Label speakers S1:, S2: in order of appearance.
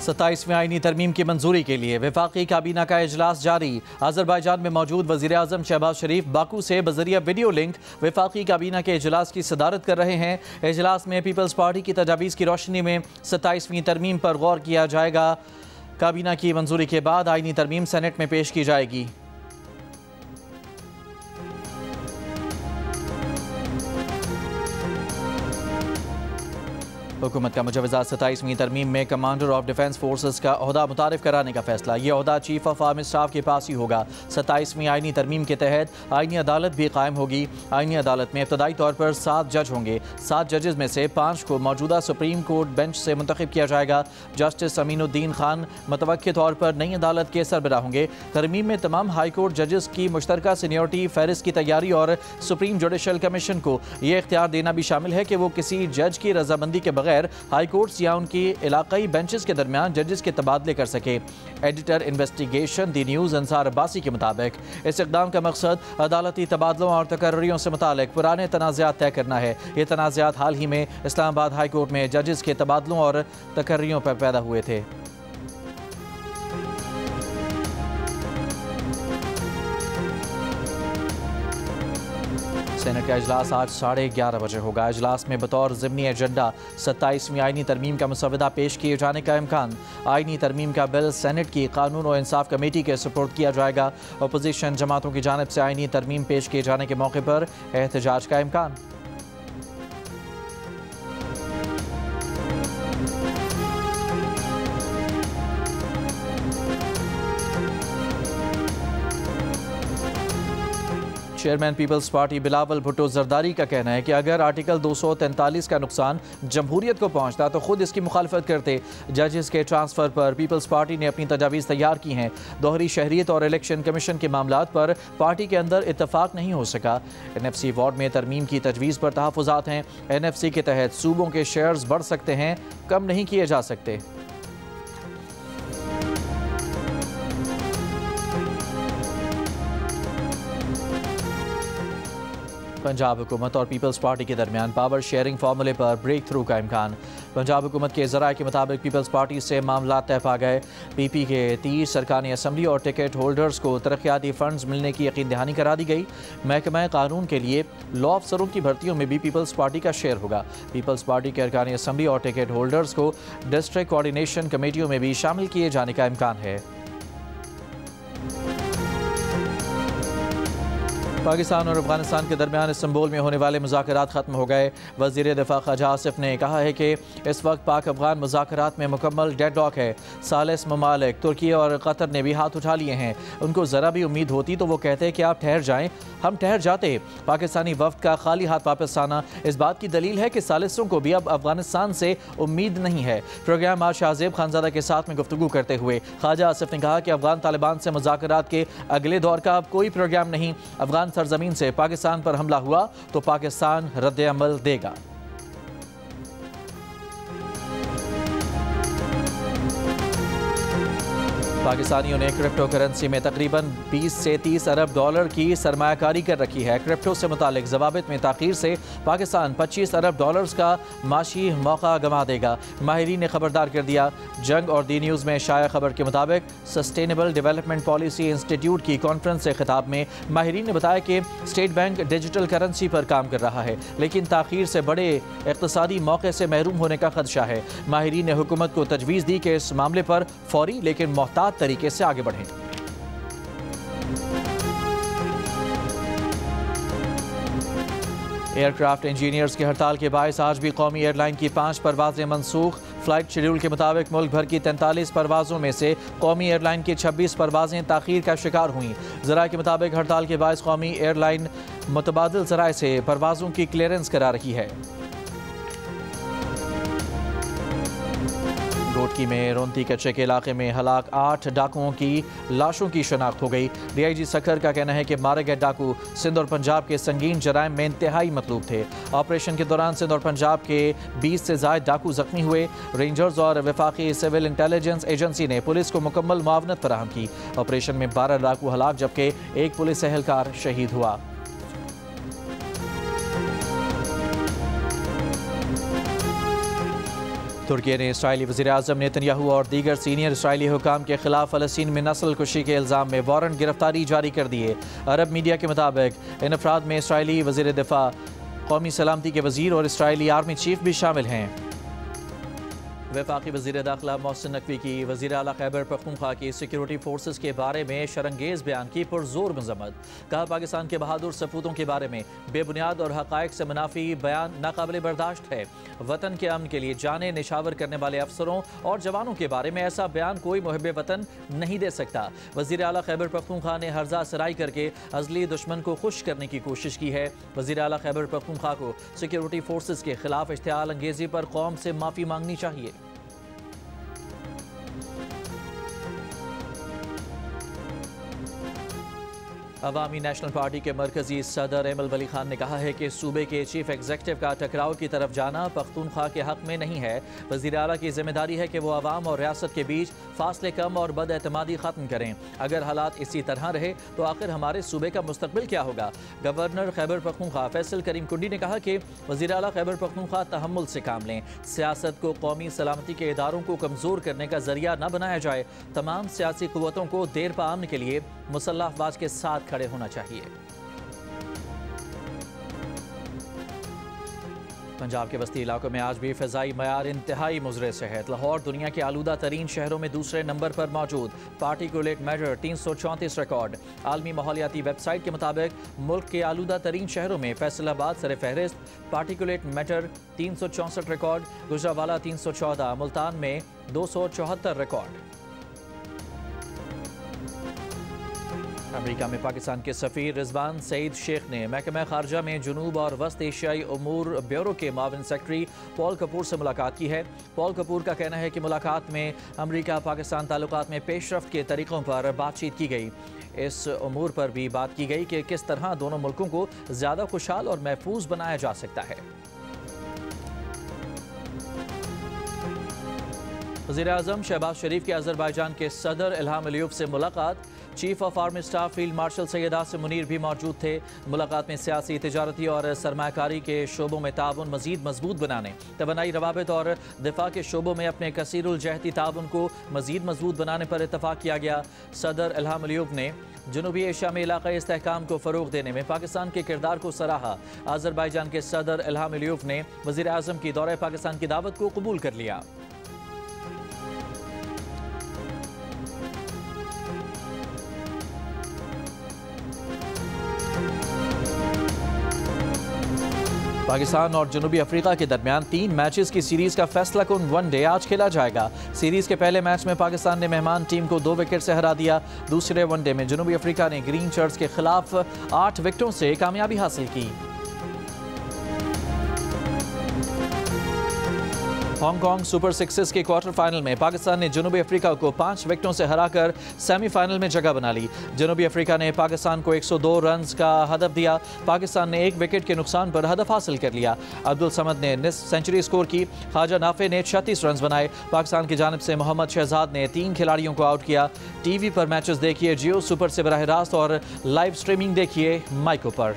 S1: 27वीं आईनी तरमीम की मंजूरी के लिए वफाकी काबीना का इजलास जारी। अजरबैजान में मौजूद वज़ीर आज़म शहबाज शरीफ बाकू से बज़रिया वीडियो लिंक वफाकी काबीना के इजलास की सदारत कर रहे हैं। इजलास में पीपल्स पार्टी की तजावीज़ की रोशनी में 27वीं तरमीम पर गौर किया जाएगा। काबीना की मंजूरी के बाद आईनी तरमीम सेनेट में पेश की जाएगी। हुकूमत का मुजवजा 27वीं तरमीम में कमांडर ऑफ डिफेंस फोर्सेस का ओहदा मुतारिफ कराने का फैसला। ये ओहदा चीफ ऑफ आर्मी स्टाफ के पास ही होगा। 27वीं आईनी तरमीम के तहत आईनी अदालत भी कायम होगी। आईनी अदालत में इब्तदाई तौर पर 7 जज होंगे। 7 जजेस में से 5 को मौजूदा सुप्रीम कोर्ट बेंच से मुंतखब किया जाएगा। जस्टिस अमीनुद्दीन खान मुतवक्किल तौर पर नई अदालत के सरबराह होंगे। तरमीम में तमाम हाई कोर्ट जजेस की मुश्तरका सीनियरिटी फहरिस्त की तैयारी और सुप्रीम जुडिशल कमीशन को यह इख्तियार देना भी शामिल है कि वो किसी जज की रजामंदी के बगैर हाई कोर्ट्स या उनकी इलाकाई बेंचेस के दरमियान जजेस के तबादले कर सके। एडिटर इन्वेस्टिगेशन दी न्यूज़ अंसार अब्बासी के मुताबिक इस इक़दाम का मकसद अदालती तबादलों और तकर्रियों से मुतालिक पुराने तनाज़ात तय करना है। ये तनाज़ात हाल ही में इस्लामाबाद हाई कोर्ट में जजेस के तबादलों और तकर्रियों पर पैदा हुए थे। सेनेट का इजलास आज 11:30 बजे होगा। इजलास में बतौर ज़िमनी एजेंडा 27वीं आईनी तरमीम का मसवदा पेश किए जाने का इम्कान। आईनी तरमीम का बिल सेनेट की कानून और इंसाफ कमेटी के सुपुर्द किया जाएगा। अपोजिशन जमातों की जानिब से आईनी तरमीम पेश किए जाने के मौके पर एहतजाज का इम्कान। Chairman People's Party Bilawal Bhutto Zardari का कहना है कि अगर आर्टिकल 243 का नुकसान जमहूरियत को पहुंचता तो खुद इसकी मुखालफत करते। जजेस के ट्रांसफ़र पर पीपल्स पार्टी ने अपनी तजावीज़ तैयार की हैं। दोहरी शहरियत और इलेक्शन कमीशन के मामलात पर पार्टी के अंदर इत्तफाक नहीं हो सका। NFC वार्ड में तरमीम की तजवीज़ पर तहफ़्फ़ुज़ात हैं। NFC के तहत सूबों के शेयर्स बढ़ सकते हैं, कम नहीं किए जा सकते। पंजाब हुकूमत और पीपल्स पार्टी के दरमियान पावर शेयरिंग फार्मूले पर ब्रेक थ्रू का इम्कान। पंजाब हुकूमत के ज़राए के मुताबिक पीपल्स पार्टी से मामला तय पा गए। PP के 30 सरकानी असम्बली और टिकट होल्डर्स को तरक्याती फंड्स मिलने की यकीन दहानी करा दी गई। महकमा कानून के लिए लॉ अफसरों की भर्तियों में भी पीपल्स पार्टी का शेयर होगा। पीपल्स पार्टी के अरकानी असम्बली और टिकट होल्डर्स को डिस्ट्रिक्ट कोऑर्डिनेशन कमेटियों में भी शामिल किए जाने का इम्कान है। पाकिस्तान और अफगानिस्तान के दरमियान इस्तांबुल में होने वाले मुज़ाकरात ख़त्म हो गए। वज़ीर दिफ़ा ख्वाजा आसिफ ने कहा है कि इस वक्त पाक अफगान मुज़ाकरात में मुकम्मल डेडलॉक है। सालिस ममालिक तुर्की और कतर ने भी हाथ उठा लिए हैं। उनको ज़रा भी उम्मीद होती तो वो कहते कि आप ठहर जाएं, हम ठहर जाते। पाकिस्तानी वफ़द का खाली हाथ वापस आना इस बात की दलील है कि सालिसों को भी अब अफगानिस्तान से उम्मीद नहीं है। प्रोग्राम आज शाहजेब खानज़ादा के साथ में गुफ्तगू करते हुए ख्वाजा आसिफ ने कहा कि अफगान तालिबान से मुज़ाकरात के अगले दौर का अब कोई प्रोग्राम नहीं। अफगान सरजमीन से पाकिस्तान पर हमला हुआ तो पाकिस्तान रद्द अमल देगा। पाकिस्तानियों ने क्रिप्टो करेंसी में तकरीबन 20 से 30 अरब डॉलर की सरमायाकारी कर रखी है। क्रिप्टो से मुतालिक ज़वाबित में ताख़ीर से पाकिस्तान 25 अरब डॉलर्स का माशी मौका गंवा देगा। माहिरीन ने खबरदार कर दिया। जंग और दी न्यूज़ में शाया खबर के मुताबिक सस्टेनेबल डेवलपमेंट पॉलिसी इंस्टीट्यूट की कॉन्फ्रेंस से खिताब में माहिरीन ने बताया कि स्टेट बैंक डिजिटल करेंसी पर काम कर रहा है, लेकिन ताख़ीर से बड़े इक़्तिसादी मौके से महरूम होने का खदशा है। माहिरीन ने हुकूमत को तजवीज़ दी कि इस मामले पर फौरी लेकिन मोहतात तरीके से आगे बढ़ें। एयरक्राफ्ट इंजीनियर्स की हड़ताल के बायस आज भी कौमी एयरलाइन की 5 परवाजें मनसूख। फ्लाइट शेड्यूल के मुताबिक मुल्क भर की 43 परवाजों में से कौमी एयरलाइन की 26 परवाजें ताख़ीर का शिकार हुई। ज़राए के मुताबिक हड़ताल के बायस कौमी एयरलाइन मुतबादिल ज़राए से परवाजों की क्लियरेंस करा रही है। रोडकी में रोंती कच्चे के इलाके में हलाक 8 डाकुओं की लाशों की शनाख्त हो गई। DIG सखर का कहना है कि मारे गए डाकू सिंध और पंजाब के संगीन जराइम में इंतहाई मतलूब थे। ऑपरेशन के दौरान सिंध और पंजाब के 20 से ज़ायद डाकू जख्मी हुए। रेंजर्स और वफाकी सिविल इंटेलिजेंस एजेंसी ने पुलिस को मुकम्मल मुआवनत फराहम की। ऑपरेशन में 12 डाकू हलाक जबकि 1 पुलिस एहलकार शहीद हुआ। तुर्की ने इसराइली वज़ीर-ए-आज़म नेतन्याहू और दीगर सीनियर इसराइली हुकाम के खिलाफ फ़लस्तीन में नस्ल कुशी के इल्ज़ाम में वारंट गिरफ्तारी जारी कर दिए। अरब मीडिया के मुताबिक इन अफराद में इसराइली वज़ीर दिफा, कौमी सलामती के वज़ीर और इसराइली आर्मी चीफ भी शामिल हैं। वफाकी वज़ीर दाखिला मोहसिन नकवी की वज़ीर आला खैबर पख्तूनख्वा की सिक्योरिटी फोर्सेस के बारे में शरंगेज़ बयान की पुरजोर मजम्मत। कहा, पाकिस्तान के बहादुर सपूतों के बारे में बेबुनियाद और हक़ाइक़ से मुनाफी बयान नाकाबिल बर्दाश्त है। वतन के अमन के लिए जाने निशावर करने वाले अफसरों और जवानों के बारे में ऐसा बयान कोई मुहिब वतन नहीं दे सकता। वज़ीर आला खैबर पख्तूनख्वा ने हर्जा सराई करके अज़ली दुश्मन को खुश करने की कोशिश की है। वज़ीर आला खैबर पख्तूनख्वा को सिक्योरिटी फोर्सेस के खिलाफ इश्तिआल अंगेज़ी पर कौम से माफ़ी मांगनी चाहिए। अवामी नेशनल पार्टी के मरकजी सदर एमल वली खान ने कहा है कि सूबे के चीफ एग्जीक्यूटिव का टकराव की तरफ जाना पख्तूनख्वा के हक में नहीं है। वज़ीर आला की जिम्मेदारी है कि वो अवाम और रियासत के बीच फासले कम और बदएतमादी ख़त्म करें। अगर हालात इसी तरह रहे तो आखिर हमारे सूबे का मुस्तकबिल क्या होगा। गवर्नर खैबर पख्तूनख्वा फैसल करीम कुंडी ने कहा कि वज़ीर आला खैबर पख्तूनख्वा तहम्मुल से काम लें। सियासत को कौमी सलामती के इदारों को कमज़ोर करने का जरिया न बनाया जाए। तमाम सियासी क़ुव्वतों को देर पा अमन के लिए मुसल्लह अफवाज के साथ खड़े होना चाहिए। पंजाब के वस्ती इलाकों में आज भी फ़िज़ाई मयार इंतहाई मुज़रे से है। लाहौर दुनिया के आलूदा तरीन शहरों में दूसरे नंबर पर मौजूद। Particulate matter 334 record. आलमी माहौलियाती वेबसाइट के मुताबिक मुल्क के आलूदा तरीन शहरों में फैसलाबाद सर फहरिस्त, particulate matter 364 record, Gujranwala 314, Multan में 274 रिकॉर्ड। अमेरिका में पाकिस्तान के सफ़ीर रिजवान सईद शेख ने महकमा खारजा में जुनूब और वस्त एशियाई उमूर ब्यूरो के माविन सेक्रेटरी पॉल कपूर से मुलाकात की है। पॉल कपूर का कहना है कि मुलाकात में अमेरिका पाकिस्तान ताल्लुकात में पेशरफ्त के तरीक़ों पर बातचीत की गई। इस उमूर पर भी बात की गई कि किस तरह दोनों मुल्कों को ज़्यादा खुशहाल और महफूज बनाया जा सकता है। वज़ीर-ए-आज़म शहबाज शरीफ के अज़रबैजान के सदर इल्हाम अलीयव से मुलाकात। Chief of army staff field marshal Syed Asim Munir भी मौजूद थे। मुलाकात में सियासी, तिजारती और सरमायाकारी के शोबों में ताउन मज़ीद मजबूत बनाने, तवानाई रवाबित और दिफा के शोबों में अपने कसीरुल जहती ताउन को मज़ीद मजबूत बनाने पर इत्तफाक किया गया। सदर इल्हाम अलीयव ने जनूबी एशिया में इलाक़ाई इस्तेहकाम को फ़रोग़ देने में पाकिस्तान के किरदार को सराहा। अज़रबैजान के सदर इल्हाम अलीयव ने वज़ीर-ए-आज़म की दौरे पाकिस्तान की दावत को कबूल कर लिया। पाकिस्तान और जनूबी अफ्रीका के दरमियान 3 मैचेस की सीरीज़ का फैसला कुन वनडे आज खेला जाएगा। सीरीज़ के पहले मैच में पाकिस्तान ने मेहमान टीम को 2 विकेट से हरा दिया। दूसरे वनडे में जनूबी अफ्रीका ने ग्रीन शर्ट्स के खिलाफ 8 विकेटों से कामयाबी हासिल की। हांगकांग सुपर सिक्सेस के क्वार्टर फाइनल में पाकिस्तान ने जनूबी अफ्रीका को 5 विकेटों से हराकर सेमीफाइनल में जगह बना ली। जनूबी अफ्रीका ने पाकिस्तान को 102 रन का हदफ दिया। पाकिस्तान ने 1 विकेट के नुकसान पर हदफ हासिल कर लिया। अब्दुल समद ने निस्फ सेंचुरी स्कोर की। ख्वाजा नाफे ने 36 रन बनाए। पाकिस्तान की जानिब से मोहम्मद शहजाद ने 3 खिलाड़ियों को आउट किया। टीवी पर मैचेस देखिए जियो सुपर से बराह रास्त और लाइव स्ट्रीमिंग देखिए माइको पर।